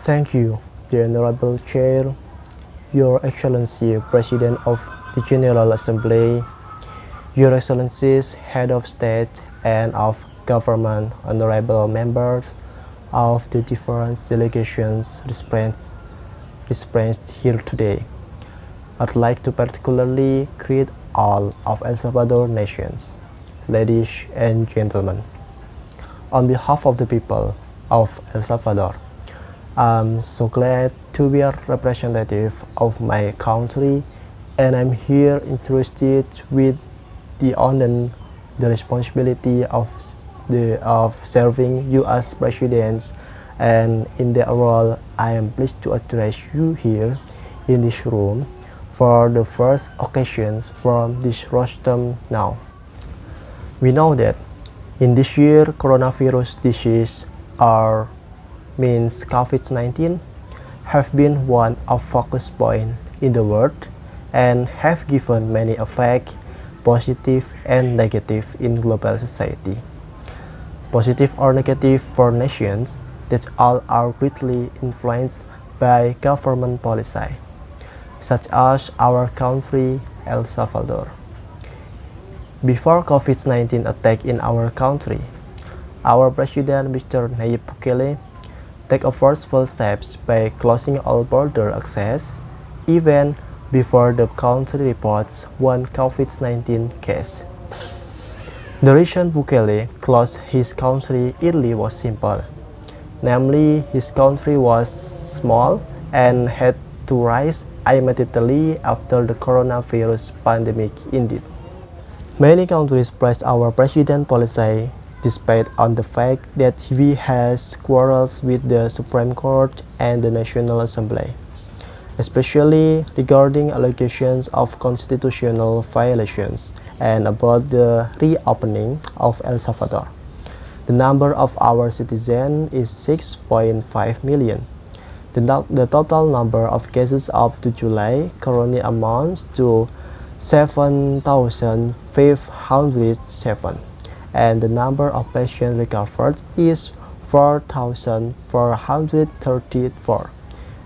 Thank you, the Honorable Chair, Your Excellency, President of the General Assembly, Your Excellencies, Head of State and of Government, honorable members of the different delegations represented here today. I'd like to particularly greet all of El Salvador nations, ladies and gentlemen. On behalf of the people of El Salvador, I'm so glad to be a representative of my country, and I'm here interested with the honor, the responsibility of serving you as president, and in that role, I am pleased to address you here in this room for the first occasion from this rostrum now. We know that in this year, coronavirus disease or means COVID-19 have been one of focus point in the world and have given many effects, positive and negative in global society. Positive or negative for nations that all are greatly influenced by government policy, such as our country, El Salvador. Before COVID-19 attack in our country, our President Mr. Nayib Bukele take a forceful steps by closing all border access even before the country reports one COVID-19 case. The reason Bukele closed his country early was simple, namely his country was small and had to rise immediately after the coronavirus pandemic ended. Many countries praise our president policy despite on the fact that he has quarrels with the Supreme Court and the National Assembly, especially regarding allegations of constitutional violations and about the reopening of El Salvador. The number of our citizens is 6.5 million. The total number of cases up to July currently amounts to 7,507, and the number of patients recovered is 4,434.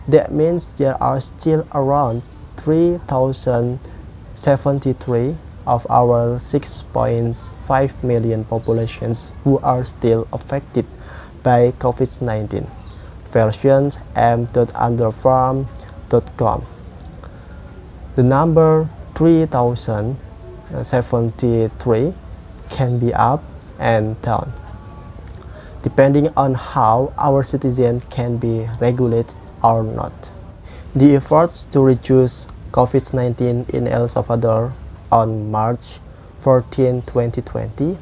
That means there are still around 3,073 of our 6.5 million populations who are still affected by COVID-19. Version m.underfarm.com. The number 3,073 can be up and down, depending on how our citizens can be regulated or not. The efforts to reduce COVID-19 in El Salvador on March 14, 2020,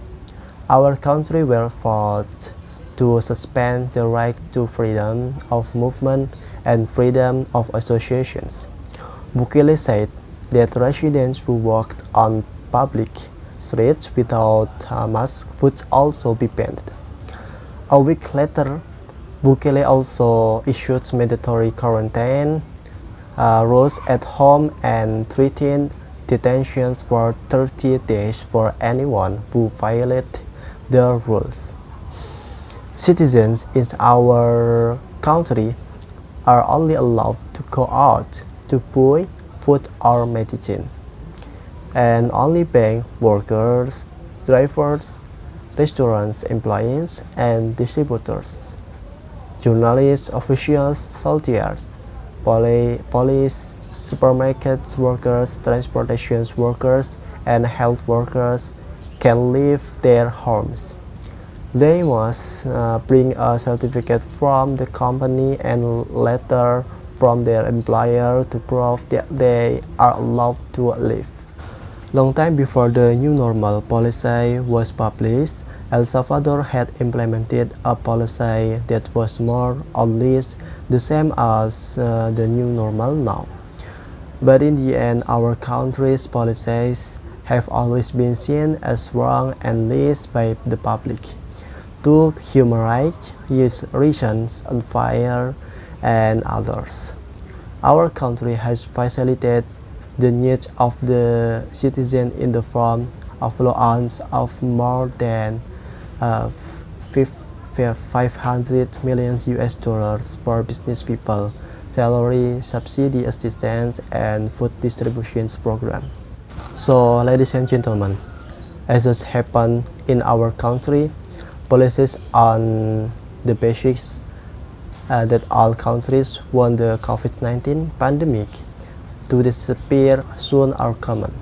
our country were forced to suspend the right to freedom of movement and freedom of associations. Bukele said that residents who walked on public streets without masks would also be banned. A week later, Bukele also issued mandatory quarantine rules at home and threatened detentions for 30 days for anyone who violated the rules. Citizens in our country are only allowed to go out to buy food or medicine, and only bank workers, drivers, restaurants employees and distributors, journalists, officials, soldiers, police, supermarket workers, transportation workers, and health workers can leave their homes. They must bring a certificate from the company and letter from their employer to prove that they are allowed to leave. Long time before the new normal policy was published, El Salvador had implemented a policy that was more or less the same as the new normal now. But in the end, our country's policies have always been seen as wrong and least by the public. Took human rights, reasons, unfair, and others. Our country has facilitated the needs of the citizen in the form of loans of more than transfer 500 million US dollars for business people, salary, subsidy assistance, and food distributions program. So, ladies and gentlemen, as has happened in our country, policies on the basics that all countries want the COVID-19 pandemic to disappear soon are common.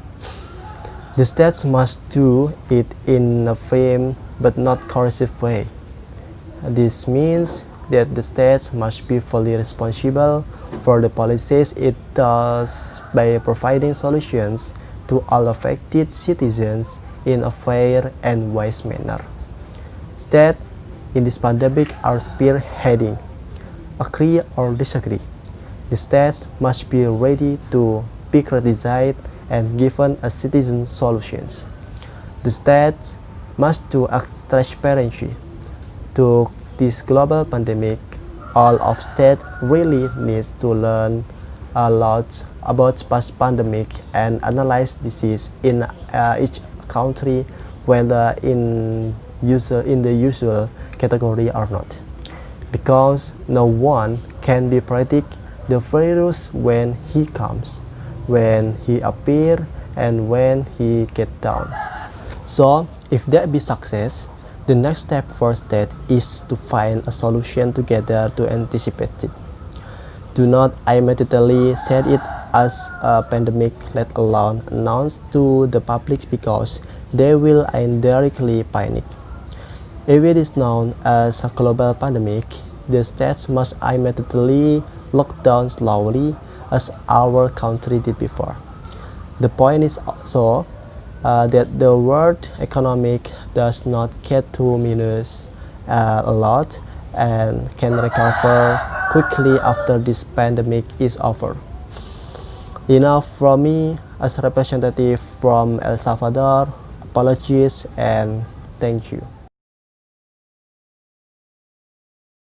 The states must do it in a firm but not coercive way. This means that the states must be fully responsible for the policies it does by providing solutions to all affected citizens in a fair and wise manner. States in this pandemic are spearheading. Agree or disagree, the states must be ready to be criticized and given a citizen solutions. The states must do act transparency to this global pandemic. All of states really needs to learn a lot about past pandemic and analyze disease in each country, whether in the usual category or not, because no one can be predict the virus when he comes, when he appear, and when he get down. So if that be success, the next step for state is to find a solution together to anticipate it. Do not immediately set it as a pandemic, let alone announce to the public, because they will indirectly panic. If it is known as a global pandemic, the states must immediately lock down slowly as our country did before. The point is also that the world economic does not get to minus a lot and can recover quickly after this pandemic is over. Enough from me as a representative from El Salvador. Apologies and thank you.